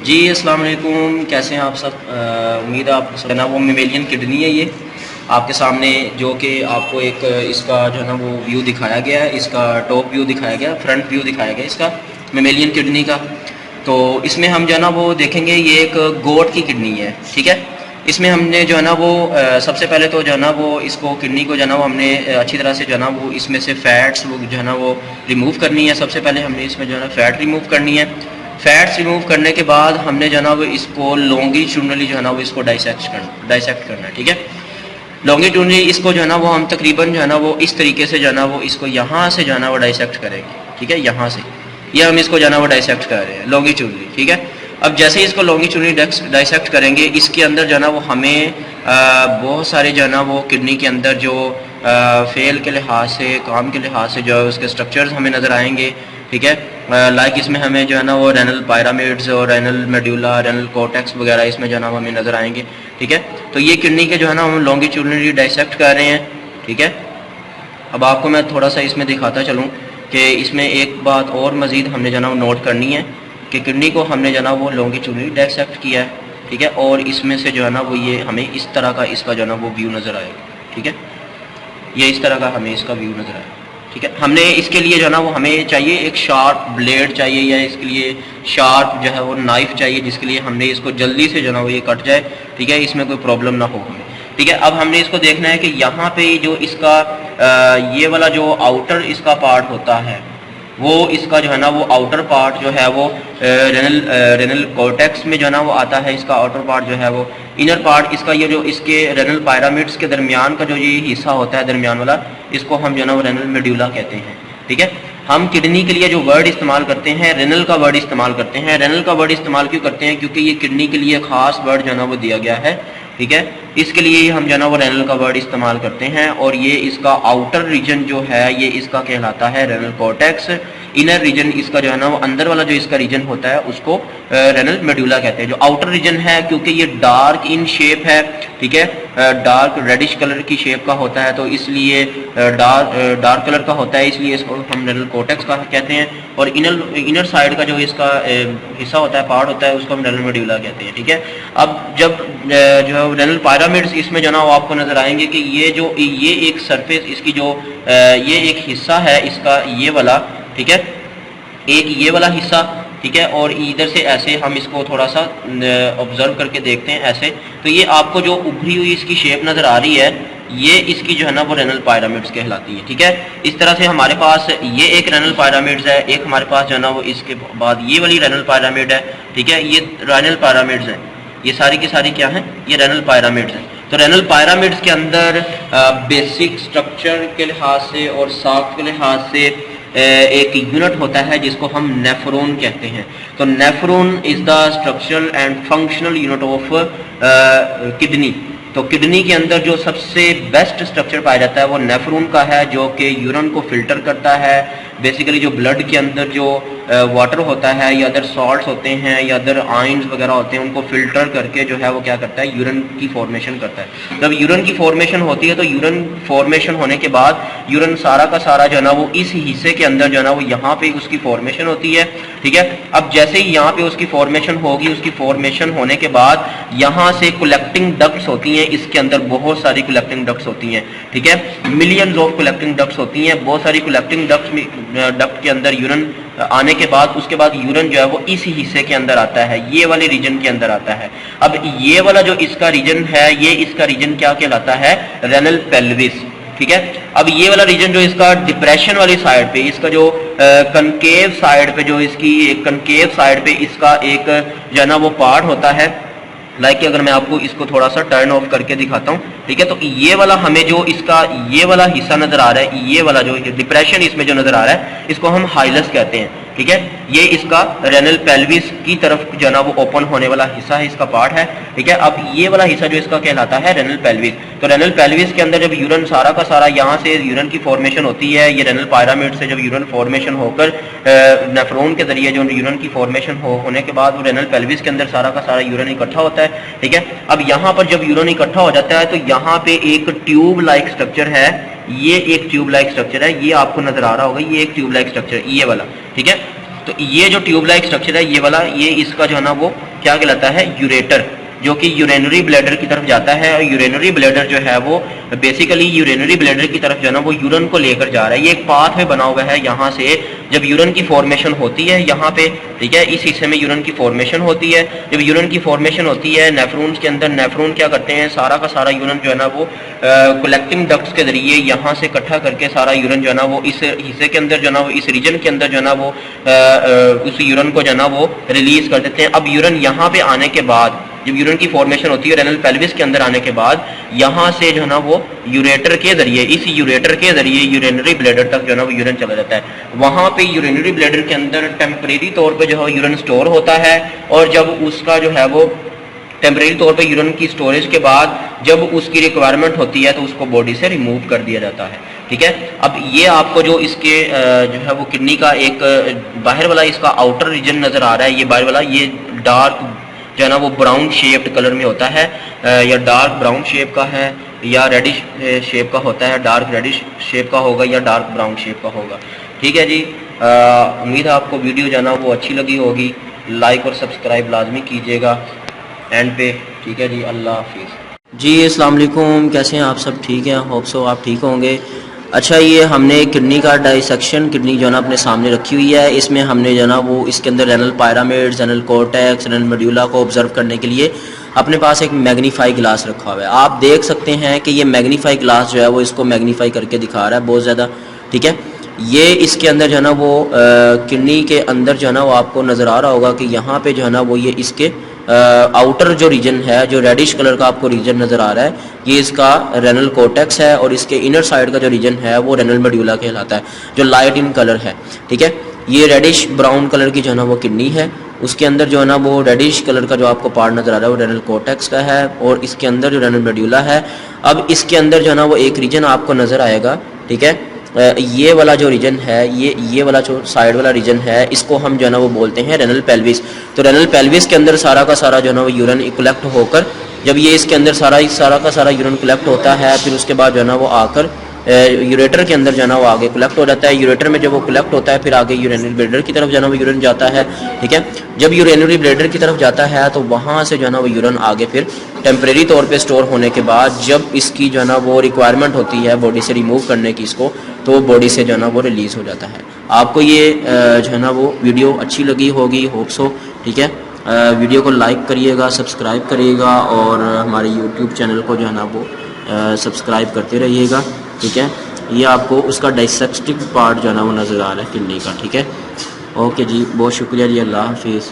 जी अस्सलाम वालेकुम, कैसे हैं आप सब। उम्मीद है आप सब है ना। वो मेमेलियन किडनी है ये आपके सामने, जो कि आपको एक इसका जो है ना वो व्यू दिखाया गया है, इसका टॉप व्यू दिखाया गया, फ्रंट व्यू दिखाया गया इसका मेमेलियन किडनी का। तो इसमें हम जो है ना वो देखेंगे, ये एक गोट की किडनी है, ठीक है। इसमें हमने जो है ना वो सबसे पहले तो जो है ना वो इसको किडनी को जो है ना वो हमने अच्छी तरह से जो है ना वो इसमें से फैट्स वो जो है ना वो रिमूव करनी है। सबसे पहले हमने इसमें जो है ना फैट रिमूव करनी है। फैट्स रिमूव करने के बाद हमने जो है ना वो इसको लॉन्गिट्यूडनली जो है ना वो इसको डाइसेक्ट करना है, ठीक है। लॉन्गिट्यूडनली इसको जो है ना वो हम तकरीबन जो है ना वो इस तरीके से जो है ना वो इसको यहाँ से जो है ना वो डाइसेक्ट करेंगे, ठीक है। यहाँ से ये हम इसको जो है ना वो डाइसेक्ट कर रहे हैं लॉन्गिट्यूडनली, ठीक है। अब जैसे ही इसको लॉन्गिट्यूडनली डाइसेक्ट करेंगे, इसके अंदर जो है ना वो हमें बहुत सारे जो है ना वो किडनी के अंदर जो फेल के लिहाज से, काम के लिहाज से जो है उसके स्ट्रक्चर्स हमें नज़र आएंगे, ठीक है। लाइक इसमें हमें जो है ना वो रेनल पायरामिड्स और रेनल मेड्यूला, रेनल कॉर्टेक्स वगैरह इसमें जो है ना हमें नज़र आएंगे, ठीक है। तो ये किडनी के जो है ना हम लॉन्गिट्यूडनली डाइसेक्ट कर रहे हैं, ठीक है। अब आपको मैं थोड़ा सा इसमें दिखाता चलूँ कि इसमें एक बात और मज़ीद हमने जो है ना वो नोट करनी है कि किडनी को हमने जो है ना वो लॉन्गिट्यूडनली डाइसेक्ट किया है, ठीक है। और इसमें से जो है ना वो ये हमें इस तरह का इसका जो है ना वो व्यू नज़र आएगा, ठीक है। ये इस तरह का हमें इसका व्यू नज़र आएगा, ठीक है। हमने इसके लिए जो है ना वो हमें चाहिए एक शार्प ब्लेड चाहिए, या इसके लिए शार्प जो है वो नाइफ चाहिए, जिसके लिए हमने इसको जल्दी से जो है ना वो ये कट जाए, ठीक है, इसमें कोई प्रॉब्लम ना हो हमें, ठीक है। अब हमने इसको देखना है कि यहाँ पे जो इसका ये वाला जो आउटर इसका पार्ट होता है, वो इसका जो है ना वो आउटर पार्ट जो है वो रेनल कॉर्टेक्स में जो है ना वो आता है। इसका आउटर पार्ट जो है वो इनर पार्ट, इसका ये जो इसके रेनल पायरामिड्स के दरमियान का जो ये हिस्सा होता है दरमियान वाला, इसको हम जो है ना वो रेनल मेड्यूला कहते हैं, ठीक है। हम किडनी के लिए जो वर्ड इस्तेमाल करते हैं, रेनल का वर्ड इस्तेमाल करते हैं। रेनल का वर्ड इस्तेमाल क्यों करते हैं? क्योंकि ये किडनी के लिए खास वर्ड जो है ना वो दिया गया है, ठीक है। इसके लिए हम जो है ना वो रेनल का वर्ड इस्तेमाल करते हैं। और ये इसका आउटर रीजन जो है ये इसका कहलाता है रेनल कॉर्टेक्स। इनर रीजन इसका जो है ना वो अंदर वाला जो इसका रीजन होता है उसको रेनल मेड्यूला कहते हैं। जो आउटर रीजन है, क्योंकि ये डार्क इन शेप है, ठीक है, डार्क रेडिश कलर की शेप का होता है, तो इसलिए डार्क कलर का होता है, इसलिए इसको हम रेनल कॉर्टेक्स का कहते हैं। और इनर साइड का जो इसका हिस्सा होता है, पार्ट होता है, उसको हम रेनल मेड्यूला कहते हैं, ठीक है। अब जब जो है रेनल पायरामिड्स इसमें जो ना वो आपको नजर आएंगे कि ये एक सरफेस इसकी जो ये एक हिस्सा है इसका, ये वाला, ठीक है, एक ये वाला हिस्सा, ठीक है। और इधर से ऐसे हम इसको थोड़ा सा ऑब्जर्व करके देखते हैं ऐसे, तो ये आपको जो उभरी हुई इसकी शेप नज़र आ रही है, ये इसकी जो है ना वो रेनल पायरामिड्स कहलाती है, ठीक है। इस तरह से हमारे पास ये एक रेनल पायरामिड्स है, एक हमारे पास जो है ना वो इसके बाद ये वाली रेनल पायरामिड है, ठीक है। ये रेनल पायरामिड्स हैं, ये सारी की सारी क्या हैं? ये रेनल पायरामिड्स हैं। तो रेनल पायरामिड्स के अंदर बेसिक स्ट्रक्चर के लिहाज से और साख्त के लिहाज से एक यूनिट होता है जिसको हम नेफ्रॉन कहते हैं। तो nephron is the structural and functional unit of kidney. तो किडनी के अंदर जो सबसे बेस्ट स्ट्रक्चर पाया जाता है वो नेफ्रॉन का है, जो कि यूरिन को फिल्टर करता है। बेसिकली जो ब्लड के अंदर जो वाटर होता है या अदर सॉल्ट्स होते हैं या अदर आयंस वगैरह होते हैं, उनको फिल्टर करके जो है वो क्या करता है? यूरिन की फॉर्मेशन करता है। जब यूरिन की फॉर्मेशन होती है तो यूरिन फॉर्मेशन होने के बाद यूरिन सारा का सारा जो है ना वो इस हिस्से के अंदर जो है ना वो यहाँ पे उसकी फॉर्मेशन होती है, ठीक है। अब जैसे ही यहाँ पे उसकी फॉर्मेशन होगी, उसकी फॉर्मेशन होने के बाद यहाँ से कलेक्टिंग डक्ट्स होती हैं, इसके अंदर बहुत सारी कलेक्टिंग डक्ट्स होती हैं, ठीक है। मिलियंस ऑफ कलेक्टिंग डक्ट्स होती हैं। बहुत सारी कलेक्टिंग डक्ट के अंदर यूरिन आने के बाद उसके बाद यूरिन जो है वो इसी हिस्से के अंदर आता है, ये वाले रीजन के अंदर आता है। अब ये वाला जो इसका रीजन है, ये इसका रीजन क्या कहलाता है? रेनल पेल्विस, ठीक है। अब ये वाला रीजन जो इसका डिप्रेशन वाली साइड पे, इसका जो कनकेव साइड पे, जो इसकी कनकेव साइड पे इसका एक जो है ना वो पार्ट होता है, लाइक अगर मैं आपको इसको थोड़ा सा टर्न ऑफ करके दिखाता हूँ, ठीक है। तो ये वाला हमें जो इसका ये वाला हिस्सा नजर आ रहा है, ये वाला जो डिप्रेशन इसमें जो नजर आ रहा है, इसको हम हाइलस कहते हैं, ठीक है। ये इसका रेनल पेल्विस की तरफ जो है ना वो ओपन होने वाला हिस्सा है, इसका पार्ट है, ठीक है। अब ये वाला हिस्सा जो इसका कहलाता है रेनल पेल्विस। तो रेनल पेल्विस के अंदर जब यूरिन सारा का सारा यहाँ से यूरिन की फॉर्मेशन होती है, ये रेनल पायरामिड से जब यूरिन फॉर्मेशन होकर नेफ्रॉन के जरिए जो यूरिन की फॉर्मेशन होने के बाद वो रेनल पेल्विस के अंदर सारा का सारा यूरिन इकट्ठा होता है, ठीक है। अब यहाँ पर जब यूरिन इकट्ठा हो जाता है तो यहाँ पे एक ट्यूब लाइक स्ट्रक्चर है, ये एक ट्यूब लाइक स्ट्रक्चर है, ये आपको नजर आ रहा होगा, ये एक ट्यूब लाइक स्ट्रक्चर, ये वाला, ठीक है। तो ये जो ट्यूब लाइक स्ट्रक्चर है ये वाला, ये इसका जो है ना वो क्या कहलाता है, यूरेटर, जो कि यूरेनरी ब्लैडर की तरफ जाता है। और यूरेनरी ब्लैडर जो है वो बेसिकली यूरेनरी ब्लैडर की तरफ जो है ना वो यूरिन को लेकर जा रहा है। ये एक पाथ में बना हुआ है, यहाँ से जब यूरिन की फॉर्मेशन होती है यहाँ पे, ठीक है, इस हिस्से में यूरिन की फॉर्मेशन होती है। जब यूरिन की फॉर्मेशन होती है नेफ्रॉन के अंदर, नेफ्रॉन क्या करते हैं, सारा का सारा यूरिन जो है ना वो कलेक्टिंग डक्ट्स के जरिए यहाँ से इकट्ठा करके सारा यूरिन जो है ना वो इस हिस्से के अंदर जो है ना वो इस रीजन के अंदर जो है ना वो उस यूरिन को जो है ना वो रिलीज कर देते हैं। अब यूरिन यहाँ पे आने के बाद, जब यूरिन की फॉर्मेशन होती है रेनल पेल्विस के अंदर आने के बाद, यहाँ से जो है ना वो यूरेटर के जरिए, इस यूरेटर के जरिए यूरिनरी ब्लैडर तक जो है ना वो यूरिन चला जाता है। वहाँ पे यूरिनरी ब्लैडर के अंदर टेम्परेरी तौर पे जो है यूरिन स्टोर होता है, और जब उसका जो है वो टेम्परेरी तौर पे यूरिन की स्टोरेज के बाद जब उसकी रिक्वायरमेंट होती है तो उसको बॉडी से रिमूव कर दिया जाता है, ठीक है। अब ये आपको जो इसके जो है वो किडनी का एक बाहर वाला इसका आउटर रीजन नजर आ रहा है, ये बाहर वाला, ये डार्क जो है ना वो ब्राउन शेप्ड कलर में होता है, या डार्क ब्राउन शेप का है या रेडिश शेप का होता है, डार्क रेडिश शेप का होगा या डार्क ब्राउन शेप का होगा, ठीक है जी। उम्मीद है आपको वीडियो जो है ना वो अच्छी लगी होगी। लाइक और सब्सक्राइब लाजमी कीजिएगा एंड पे, ठीक है जी। अल्लाह हाफिज़ जी। अस्सलाम वालेकुम, कैसे हैं आप सब? ठीक है, होप सो आप ठीक होंगे। अच्छा, ये हमने किडनी का डाइसेक्शन किडनी जो है ना अपने सामने रखी हुई है। इसमें हमने जो है ना वो इसके अंदर renal pyramids, renal cortex, renal medulla को ऑब्जर्व करने के लिए अपने पास एक मैग्नीफाई ग्लास रखा हुआ है। आप देख सकते हैं कि ये मैग्नीफाई ग्लास जो है वो इसको मैग्नीफाई करके दिखा रहा है बहुत ज़्यादा, ठीक है। ये इसके अंदर जो है ना वो किडनी के अंदर जो है ना वो आपको नज़र आ रहा होगा कि यहाँ पे जो है ना वो ये इसके आउटर जो रीजन है, जो रेडिश कलर का आपको रीजन नज़र आ रहा है, ये इसका रेनल कोर्टेक्स है, और इसके इनर साइड का जो रीजन है वो रेनल मेडुला कहलाता है, जो लाइट इन कलर है, ठीक है। ये रेडिश ब्राउन कलर की जो है ना वो किडनी है, उसके अंदर जो है ना वो रेडिश कलर का जो आपको पार्ट नज़र आ रहा है वो रेनल कोर्टेक्स का है, और इसके अंदर जो रेनल मेडुला है। अब इसके अंदर जो है ना वो एक रीजन आपको नज़र आएगा, ठीक है। ये वाला जो रीजन है, ये वाला जो साइड वाला रीजन है, इसको हम जो है ना वो बोलते हैं रेनल पेल्विस। तो रेनल पेल्विस के अंदर सारा का सारा जो है ना वो यूरिन कलेक्ट होकर, जब ये इसके अंदर सारा का सारा यूरिन कलेक्ट होता है, फिर उसके बाद जो है ना वो आकर यूरेटर के अंदर जो है ना वो आगे कलेक्ट हो जाता है। यूरेटर में जब वो कलेक्ट होता है फिर आगे यूरिनरी ब्लैडर की तरफ जो है ना वो यूरिन जाता है, ठीक है। जब यूरिनरी ब्लैडर की तरफ जाता है तो वहाँ से जो है ना वो यूरिन आगे फिर टेम्परेरी तौर पे स्टोर होने के बाद जब इसकी जो है ना वो रिक्वायरमेंट होती है बॉडी से रिमूव करने की इसको, तो बॉडी से जो है ना वो रिलीज़ हो जाता है। आपको ये जो है ना वो वीडियो अच्छी लगी होगी, होप सो, ठीक है। वीडियो को लाइक करिएगा, सब्सक्राइब करिएगा, और हमारे यूट्यूब चैनल को जो है ना वो सब्सक्राइब करते रहिएगा, ठीक है। ये आपको उसका डाइसेक्टिव पार्ट जो है ना वो नज़र आ रहा है किडनी का, ठीक है। ओके जी, बहुत शुक्रिया जी, अल्लाह हाफिज़।